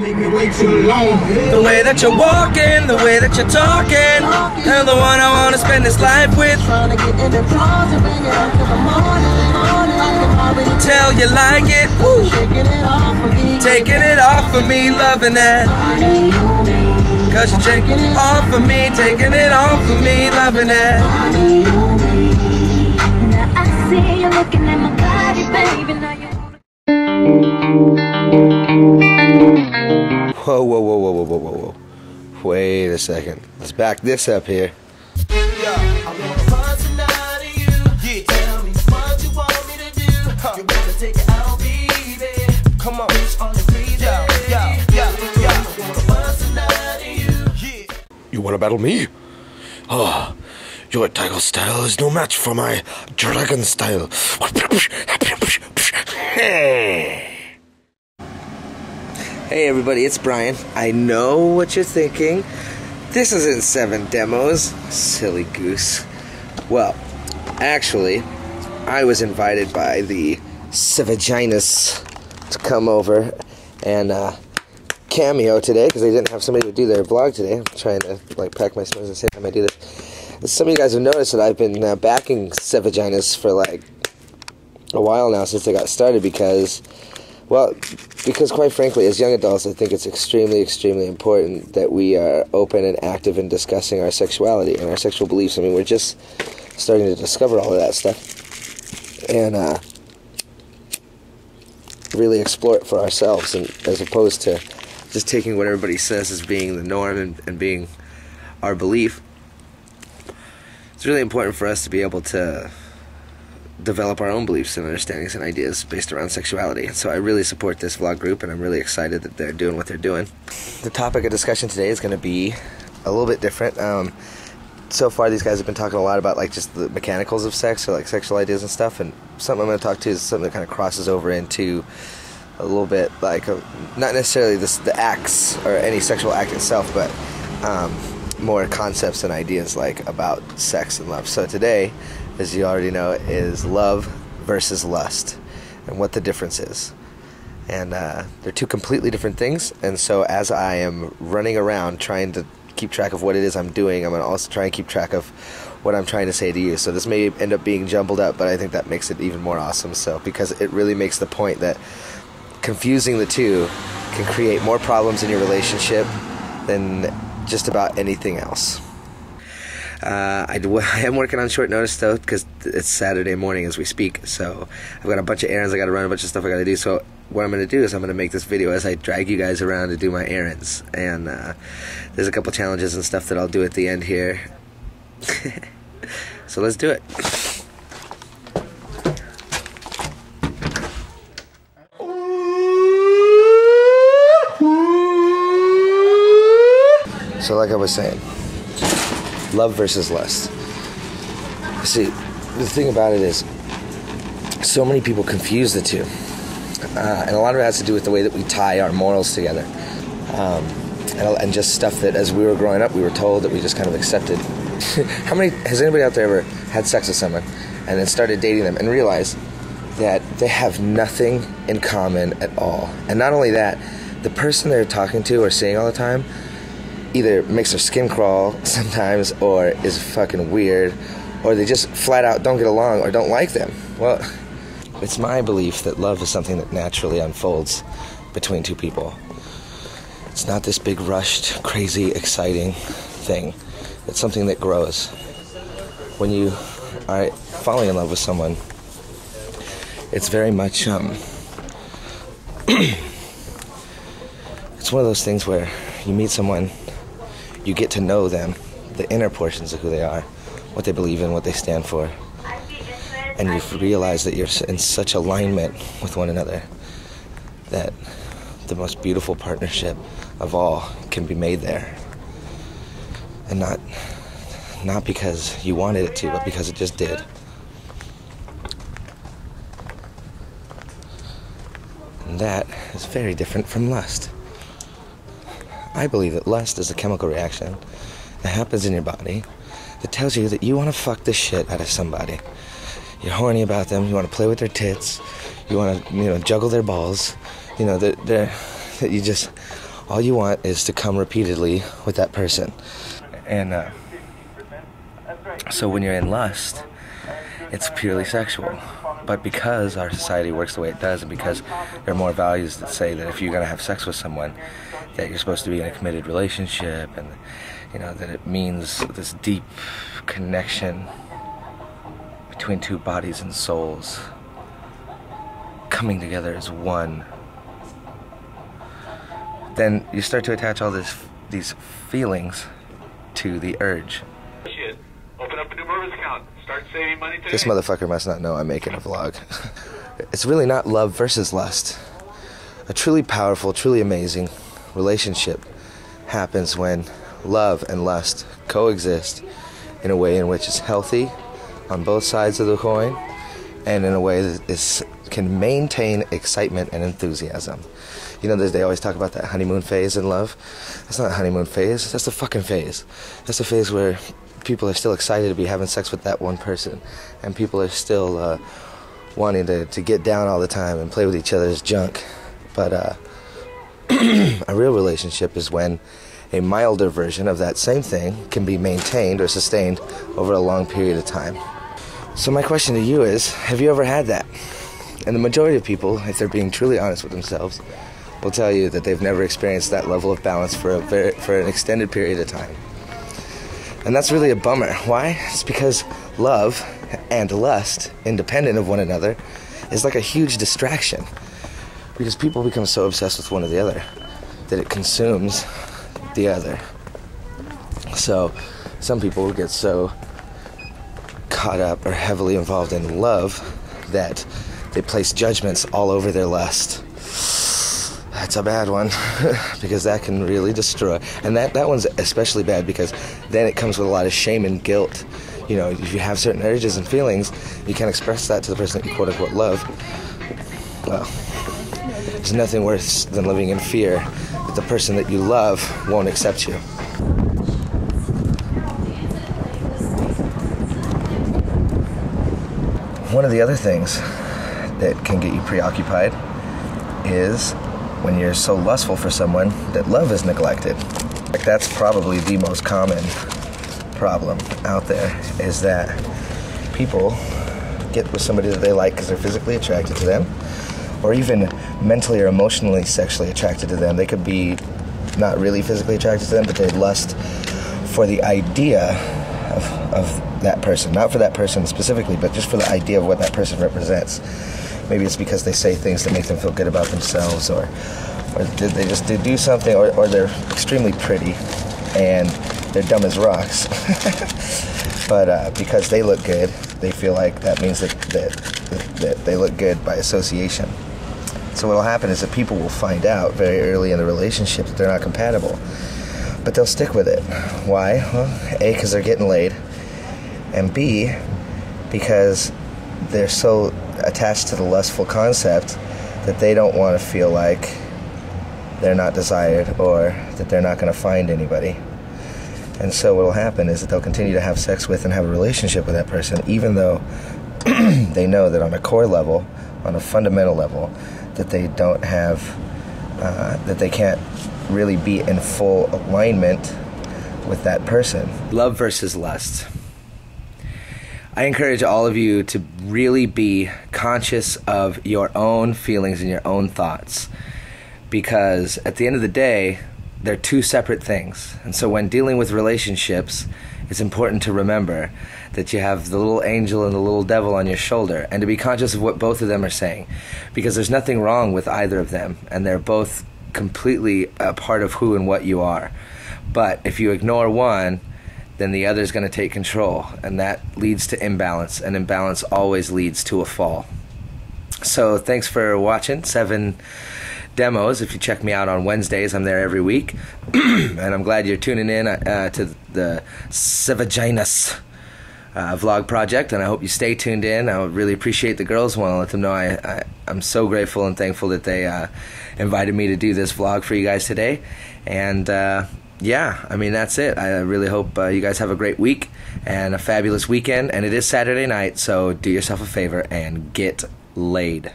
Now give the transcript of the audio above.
The way that you're walking, the way that you're talking, you're the one I wanna spend this life with. Tell you like it, woo. Taking it off of me, loving that. Cause you're taking it off of me, taking it off of me, loving that. Now I see you looking at my body, baby. Now you Whoa, whoa, whoa, whoa, whoa, whoa, whoa, whoa. Wait a second. Let's back this up here. Come on. You wanna battle me? Oh, your tiger style is no match for my dragon style. Hey everybody, it's Brian. I know what you're thinking. This isn't 7 demos, silly goose. Well, actually, I was invited by the sevaginas to come over and cameo today because they didn't have somebody to do their vlog today. I'm trying to pack my smokes at the same time I do this. Some of you guys have noticed that I've been backing sevaginas for a while now since they got started because quite frankly, as young adults, I think it's extremely, extremely important that we are open and active in discussing our sexuality and our sexual beliefs. I mean, we're just starting to discover all of that stuff and really explore it for ourselves, and as opposed to just taking what everybody says as being the norm and being our belief. It's really important for us to be able to develop our own beliefs and understandings and ideas based around sexuality. So I really support this vlog group, and I'm really excited that they're doing what they're doing. The topic of discussion today is going to be a little bit different. So far these guys have been talking a lot about just the mechanicals of sex, or sexual ideas and stuff, and something I'm going to talk to is something that kind of crosses over into a little bit not necessarily the acts or any sexual act itself, but more concepts and ideas about sex and love. So today, as you already know, is love versus lust and what the difference is. And they're two completely different things, and so as I am running around trying to keep track of what it is I'm doing, I'm going to also try and keep track of what I'm trying to say to you. So this may end up being jumbled up, but I think that makes it even more awesome, so because it really makes the point that confusing the two can create more problems in your relationship than just about anything else. I am working on short notice though, because it's Saturday morning as we speak, so I've got a bunch of errands I got to run, a bunch of stuff I got to do. So what I'm going to do is I'm going to make this video as I drag you guys around to do my errands, and there's a couple challenges and stuff that I'll do at the end here. So let's do it. So like I was saying, love versus lust. See, the thing about it is, so many people confuse the two. And a lot of it has to do with the way that we tie our morals together. And just stuff that as we were growing up, we were told that we just kind of accepted. Has anybody out there ever had sex with someone and then started dating them and realized that they have nothing in common at all? And not only that, the person they're talking to or seeing all the time either makes their skin crawl sometimes, or is fucking weird, or they just flat out don't get along or don't like them. Well, it's my belief that love is something that naturally unfolds between two people. It's not this big rushed, crazy, exciting thing. It's something that grows. When you are falling in love with someone, it's very much it's one of those things where you meet someone, you get to know them, the inner portions of who they are, what they believe in, what they stand for, and you realize that you're in such alignment with one another that the most beautiful partnership of all can be made there. And not because you wanted it to, but because it just did. And that is very different from lust. I believe that lust is a chemical reaction that happens in your body that tells you that you want to fuck the shit out of somebody. You're horny about them, you want to play with their tits, you want to, juggle their balls, that you just all you want is to come repeatedly with that person. And so when you're in lust, it's purely sexual. But because our society works the way it does, and because there are more values that say that if you're going to have sex with someone, that you're supposed to be in a committed relationship, and that it means this deep connection between two bodies and souls coming together as one, then you start to attach all these feelings to the urge. Shit. Open up a new Mervis account. Start saving money today. This motherfucker must not know I'm making a vlog. It's really not love versus lust. A truly powerful, truly amazing relationship happens when love and lust coexist in a way in which is healthy on both sides of the coin, and in a way that can maintain excitement and enthusiasm. They always talk about that honeymoon phase in love. That's not a honeymoon phase. That's the fucking phase. That's the phase where people are still excited to be having sex with that one person, and people are still wanting to get down all the time and play with each other's junk. But a real relationship is when a milder version of that same thing can be maintained or sustained over a long period of time. So my question to you is, have you ever had that? And the majority of people, if they're being truly honest with themselves, will tell you that they've never experienced that level of balance for an extended period of time. And that's really a bummer. Why? It's because love and lust, independent of one another, is like a huge distraction. Because people become so obsessed with one or the other that it consumes the other. So some people get so caught up or heavily involved in love that they place judgments all over their lust. That's a bad one, because that can really destroy. And that one's especially bad because then it comes with a lot of shame and guilt. If you have certain urges and feelings, you can't express that to the person that you quote-unquote love. Well, there's nothing worse than living in fear that the person that you love won't accept you. One of the other things that can get you preoccupied is when you're so lustful for someone that love is neglected. Like, that's probably the most common problem out there, is that people get with somebody that they like because they're physically attracted to them, or even mentally or emotionally sexually attracted to them. They could be not really physically attracted to them, but they lust for the idea of that person. Not for that person specifically, but just for the idea of what that person represents. Maybe it's because they say things that make them feel good about themselves, or they just do something, or they're extremely pretty and they're dumb as rocks. But because they look good, they feel like that means that they look good by association. So what will happen is that people will find out very early in the relationship that they're not compatible, but they'll stick with it. Why? Well, A, because they're getting laid, and B, because they're so attached to the lustful concept that they don't want to feel like they're not desired or that they're not going to find anybody. And so what will happen is that they'll continue to have sex with and have a relationship with that person, even though they know that on a core level, on a fundamental level, that they don't have, that they can't really be in full alignment with that person. Love versus lust. I encourage all of you to really be conscious of your own feelings and your own thoughts, because at the end of the day, they're two separate things. And so when dealing with relationships, it's important to remember that you have the little angel and the little devil on your shoulder, and to be conscious of what both of them are saying, because there's nothing wrong with either of them, and they're both completely a part of who and what you are. But if you ignore one, then the other is going to take control, and that leads to imbalance, and imbalance always leads to a fall. So thanks for watching 7 demos. If you check me out on Wednesdays, I'm there every week. And I'm glad you're tuning in to the Sevaginas vlog project, and I hope you stay tuned in. I would really appreciate the girls. Want to let them know I'm so grateful and thankful that they invited me to do this vlog for you guys today. And yeah, I mean, that's it. I really hope you guys have a great week and a fabulous weekend. And it is Saturday night, so do yourself a favor and get laid.